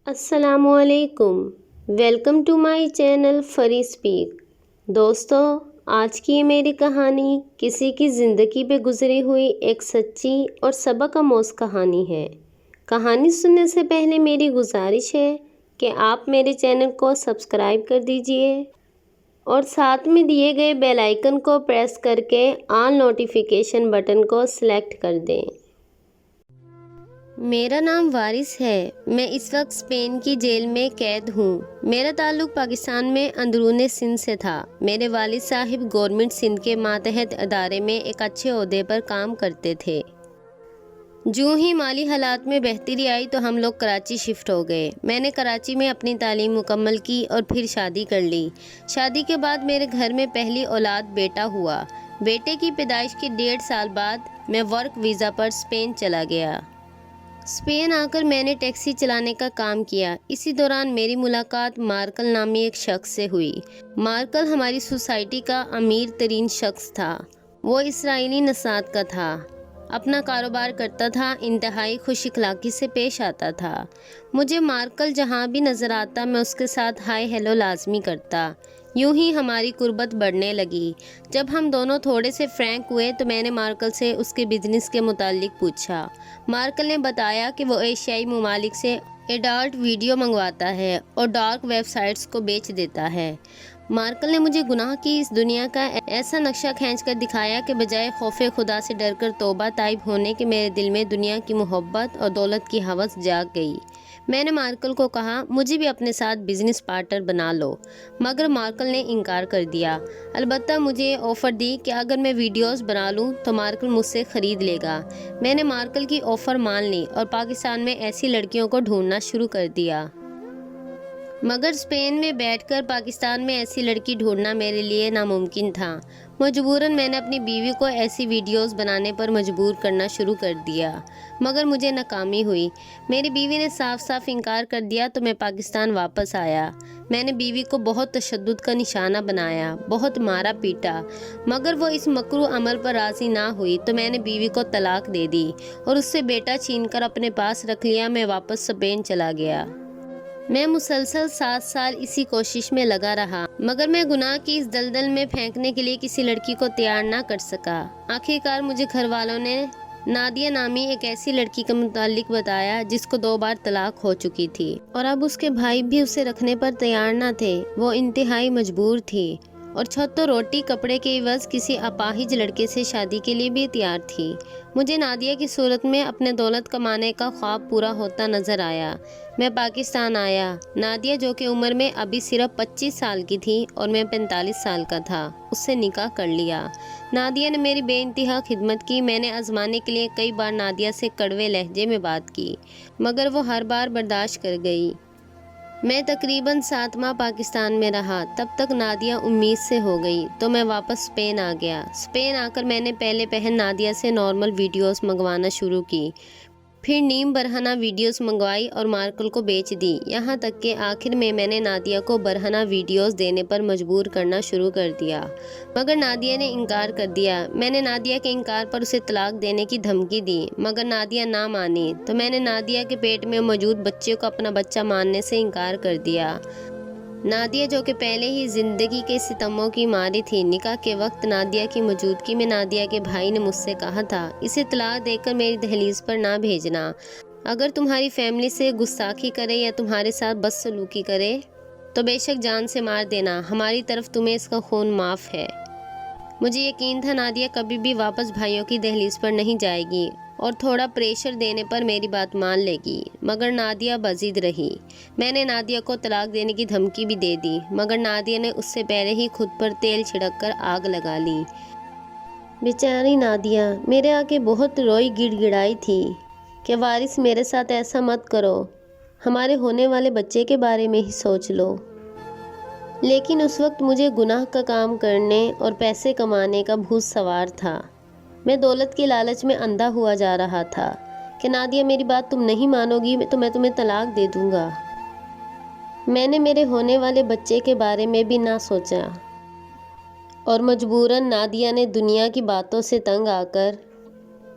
السلام علیکم، welcome to my channel Free Speak. دوستو، آج کی یہ میری کہانی کسی کی زندگی پہ گزری ہوئی ایک سچی اور سبق آموز کہانی ہے۔ کہانی سننے سے پہلے میری گزارش ہے کہ آپ میرے چینل کو سبسکرائب کر دیجئے اور ساتھ میں دیے گئے بیل آئیکن کو پریس کر کے آل نوٹیفیکیشن بٹن کو سلیکٹ کر دیں۔ میرا نام وارث ہے۔ میں اس وقت اسپین کی جیل میں قید ہوں۔ میرا تعلق پاکستان میں اندرون سندھ سے تھا۔ میرے والد صاحب گورنمنٹ سندھ کے ماتحت ادارے میں ایک اچھے عہدے پر کام کرتے تھے۔ جو ہی مالی حالات میں بہتری آئی تو ہم لوگ کراچی شفٹ ہو گئے۔ میں نے کراچی میں اپنی تعلیم مکمل کی اور پھر شادی کر لی۔ شادی کے بعد میرے گھر میں پہلی اولاد بیٹا ہوا۔ بیٹے کی پیدائش کے 1.5 سال بعد میں ورک ویزا پر اسپین چلا گیا۔ اسپین آ کر میں نے ٹیکسی چلانے کا کام کیا۔ اسی دوران میری ملاقات مارکل نامی ایک شخص سے ہوئی۔ مارکل ہماری سوسائٹی کا امیر ترین شخص تھا۔ وہ اسرائیلی نژاد کا تھا، اپنا کاروبار کرتا تھا، انتہائی خوش اخلاقی سے پیش آتا تھا۔ مجھے مارکل جہاں بھی نظر آتا میں اس کے ساتھ ہائی ہیلو لازمی کرتا۔ یوں ہی ہماری قربت بڑھنے لگی۔ جب ہم دونوں تھوڑے سے فرینک ہوئے تو میں نے مارکل سے اس کے بزنس کے متعلق پوچھا۔ مارکل نے بتایا کہ وہ ایشیائی ممالک سے ایڈلٹ ویڈیو منگواتا ہے اور ڈارک ویب سائٹس کو بیچ دیتا ہے۔ مارکل نے مجھے گناہ کی اس دنیا کا ایسا نقشہ کھینچ کر دکھایا کہ بجائے خوف خدا سے ڈر کر توبہ طائب ہونے کے میرے دل میں دنیا کی محبت اور دولت کی ہوس جاگ گئی۔ میں نے مارکل کو کہا مجھے بھی اپنے ساتھ بزنس پارٹنر بنا لو، مگر مارکل نے انکار کر دیا۔ البتہ مجھے آفر دی کہ اگر میں ویڈیوز بنا لوں تو مارکل مجھ سے خرید لے گا۔ میں نے مارکل کی آفر مان لی اور پاکستان میں ایسی لڑکیوں کو ڈھونڈنا شروع کر دیا۔ مگر اسپین میں بیٹھ کر پاکستان میں ایسی لڑکی ڈھونڈنا میرے لیے ناممکن تھا۔ مجبوراً میں نے اپنی بیوی کو ایسی ویڈیوز بنانے پر مجبور کرنا شروع کر دیا، مگر مجھے ناکامی ہوئی۔ میری بیوی نے صاف صاف انکار کر دیا تو میں پاکستان واپس آیا۔ میں نے بیوی کو بہت تشدد کا نشانہ بنایا، بہت مارا پیٹا، مگر وہ اس مکروہ عمل پر راضی نہ ہوئی تو میں نے بیوی کو طلاق دے دی اور اس سے بیٹا چھین کر اپنے پاس رکھ لیا۔ میں واپس اسپین چلا گیا۔ میں مسلسل 7 سال اسی کوشش میں لگا رہا، مگر میں گناہ کی اس دلدل میں پھینکنے کے لیے کسی لڑکی کو تیار نہ کر سکا۔ آخرکار مجھے گھر والوں نے نادیہ نامی ایک ایسی لڑکی کے متعلق بتایا جس کو 2 بار طلاق ہو چکی تھی اور اب اس کے بھائی بھی اسے رکھنے پر تیار نہ تھے۔ وہ انتہائی مجبور تھی اور چھت و روٹی کپڑے کے عوض کسی اپاہج لڑکے سے شادی کے لیے بھی تیار تھی۔ مجھے نادیہ کی صورت میں اپنے دولت کمانے کا خواب پورا ہوتا نظر آیا۔ میں پاکستان آیا۔ نادیہ جو کہ عمر میں ابھی صرف 25 سال کی تھی اور میں 45 سال کا تھا، اس سے نکاح کر لیا۔ نادیہ نے میری بے انتہا خدمت کی۔ میں نے آزمانے کے لیے کئی بار نادیہ سے کڑوے لہجے میں بات کی، مگر وہ ہر بار برداشت کر گئی۔ میں تقریباً 7 ماہ پاکستان میں رہا، تب تک نادیہ امید سے ہو گئی تو میں واپس اسپین آ گیا۔ اسپین آ کر میں نے پہلے پہل نادیہ سے نارمل ویڈیوز منگوانا شروع کی، پھر نیم برہنہ ویڈیوز منگوائی اور مارکل کو بیچ دی، یہاں تک کہ آخر میں نے نادیہ کو برہنہ ویڈیوز دینے پر مجبور کرنا شروع کر دیا، مگر نادیہ نے انکار کر دیا۔ میں نے نادیہ کے انکار پر اسے طلاق دینے کی دھمکی دی، مگر نادیہ نہ مانی تو میں نے نادیہ کے پیٹ میں موجود بچے کو اپنا بچہ ماننے سے انکار کر دیا۔ نادیہ جو کہ پہلے ہی زندگی کے ستموں کی ماری تھی، نکاح کے وقت نادیہ کی موجودگی میں نادیہ کے بھائی نے مجھ سے کہا تھا اسے طلاق دے کر میری دہلیز پر نہ بھیجنا۔ اگر تمہاری فیملی سے گستاخی کرے یا تمہارے ساتھ بدسلوکی کرے تو بے شک جان سے مار دینا، ہماری طرف تمہیں اس کا خون معاف ہے۔ مجھے یقین تھا نادیہ کبھی بھی واپس بھائیوں کی دہلیز پر نہیں جائے گی اور تھوڑا پریشر دینے پر میری بات مان لے گی، مگر نادیہ بضد رہی۔ میں نے نادیہ کو طلاق دینے کی دھمکی بھی دے دی، مگر نادیہ نے اس سے پہلے ہی خود پر تیل چھڑک کر آگ لگا لی۔ بیچاری نادیہ میرے آگے بہت روئی گڑ گڑائی تھی کہ وارث میرے ساتھ ایسا مت کرو، ہمارے ہونے والے بچے کے بارے میں ہی سوچ لو۔ لیکن اس وقت مجھے گناہ کا کام کرنے اور پیسے کمانے کا بھوت سوار تھا۔ میں دولت کی لالچ میں اندھا ہوا جا رہا تھا کہ نادیہ میری بات تم نہیں مانو گی تو میں تمہیں طلاق دے دوں گا۔ میں نے میرے ہونے والے بچے کے بارے میں بھی نہ سوچا اور مجبوراً نادیہ نے دنیا کی باتوں سے تنگ آ کر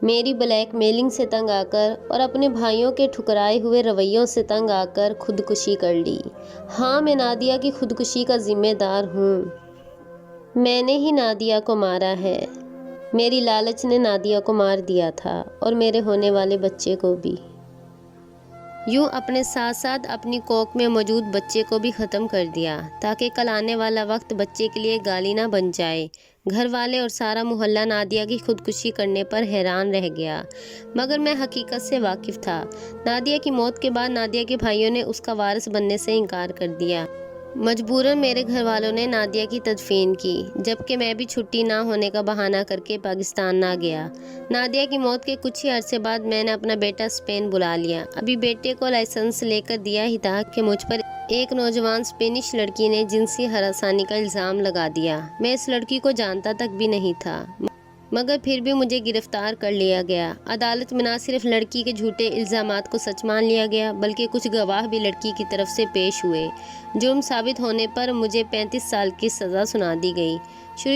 میری بلیک میلنگ سے تنگ آ کر اور اپنے بھائیوں کے ٹھکرائے ہوئے رویوں سے تنگ آ کر خودکشی کر لی۔ ہاں، میں نادیہ کی خودکشی کا ذمہ دار ہوں۔ میں نے ہی نادیہ کو مارا ہے۔ میری لالچ نے نادیہ کو مار دیا تھا اور میرے ہونے والے بچے کو بھی۔ یوں اپنے ساتھ ساتھ اپنی کوکھ میں موجود بچے کو بھی ختم کر دیا تاکہ کل آنے والا وقت بچے کے لیے گالی نہ بن جائے۔ گھر والے اور سارا محلہ نادیہ کی خودکشی کرنے پر حیران رہ گیا، مگر میں حقیقت سے واقف تھا۔ نادیہ کی موت کے بعد نادیہ کے بھائیوں نے اس کا وارث بننے سے انکار کر دیا۔ مجبوراً میرے گھر والوں نے نادیہ کی تدفین کی، جبکہ میں بھی چھٹی نہ ہونے کا بہانہ کر کے پاکستان نہ گیا۔ نادیہ کی موت کے کچھ ہی عرصے بعد میں نے اپنا بیٹا اسپین بلا لیا۔ ابھی بیٹے کو لائسنس لے کر دیا ہی تھا کہ مجھ پر ایک نوجوان اسپینش لڑکی نے جنسی ہراسانی کا الزام لگا دیا۔ میں اس لڑکی کو جانتا تک بھی نہیں تھا، مگر پھر بھی مجھے گرفتار کر لیا گیا۔ عدالت میں نہ صرف لڑکی کے جھوٹے الزامات کو سچ مان لیا گیا، بلکہ کچھ گواہ بھی لڑکی کی طرف سے پیش ہوئے۔ جرم ثابت ہونے پر مجھے 35 سال کی سزا سنا دی گئی۔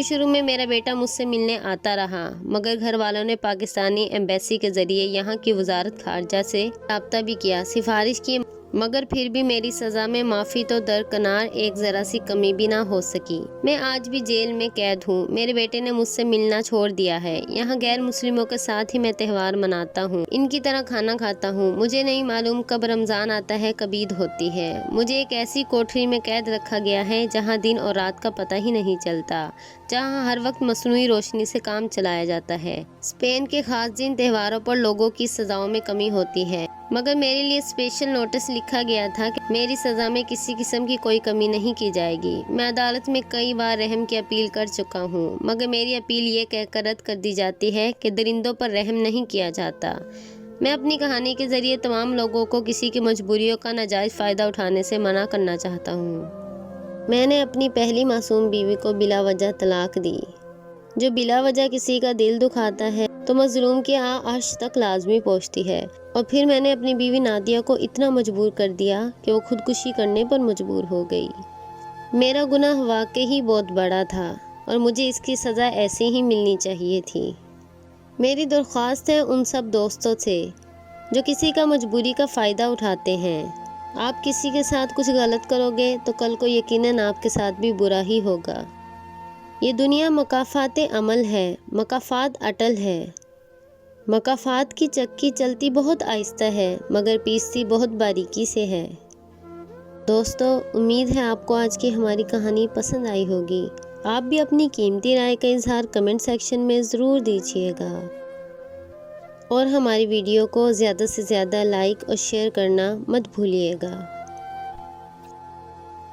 شروع میں میرا بیٹا مجھ سے ملنے آتا رہا، مگر گھر والوں نے پاکستانی ایمبیسی کے ذریعے یہاں کی وزارت خارجہ سے رابطہ بھی کیا، سفارش کی، مگر پھر بھی میری سزا میں معافی تو درکنار ایک ذرا سی کمی بھی نہ ہو سکی۔ میں آج بھی جیل میں قید ہوں۔ میرے بیٹے نے مجھ سے ملنا چھوڑ دیا ہے۔ یہاں غیر مسلموں کے ساتھ ہی میں تہوار مناتا ہوں، ان کی طرح کھانا کھاتا ہوں۔ مجھے نہیں معلوم کب رمضان آتا ہے، کب عید ہوتی ہے۔ مجھے ایک ایسی کوٹری میں قید رکھا گیا ہے جہاں دن اور رات کا پتہ ہی نہیں چلتا، جہاں ہر وقت مصنوعی روشنی سے کام چلایا جاتا ہے۔ اسپین کے خاص دن تہواروں پر لوگوں کی سزاؤں میں کمی ہوتی ہے، مگر میرے لیے اسپیشل نوٹس لکھا گیا تھا کہ میری سزا میں کسی قسم کی کوئی کمی نہیں کی جائے گی۔ میں عدالت میں کئی بار رحم کی اپیل کر چکا ہوں، مگر میری اپیل یہ کہہ کر رد کر دی جاتی ہے کہ درندوں پر رحم نہیں کیا جاتا۔ میں اپنی کہانی کے ذریعے تمام لوگوں کو کسی کی مجبوریوں کا ناجائز فائدہ اٹھانے سے منع کرنا چاہتا ہوں۔ میں نے اپنی پہلی معصوم بیوی کو بلا وجہ طلاق دی۔ جو بلا وجہ کسی کا دل دکھاتا ہے تو مظلوم کی عرش تک لازمی پہنچتی ہے، اور پھر میں نے اپنی بیوی نادیہ کو اتنا مجبور کر دیا کہ وہ خودکشی کرنے پر مجبور ہو گئی۔ میرا گناہ واقعی بہت بڑا تھا اور مجھے اس کی سزا ایسے ہی ملنی چاہیے تھی۔ میری درخواست ہے ان سب دوستوں سے جو کسی کا مجبوری کا فائدہ اٹھاتے ہیں، آپ کسی کے ساتھ کچھ غلط کرو گے تو کل کو یقیناً آپ کے ساتھ بھی برا ہی ہوگا۔ یہ دنیا مکافات عمل ہے، مکافات اٹل ہے۔ مکافات کی چکی چلتی بہت آہستہ ہے، مگر پیستی بہت باریکی سے ہے۔ دوستو، امید ہے آپ کو آج کی ہماری کہانی پسند آئی ہوگی۔ آپ بھی اپنی قیمتی رائے کا اظہار کمنٹ سیکشن میں ضرور دیجیے گا، اور ہماری ویڈیو کو زیادہ سے زیادہ لائک اور شیئر کرنا مت بھولیے گا۔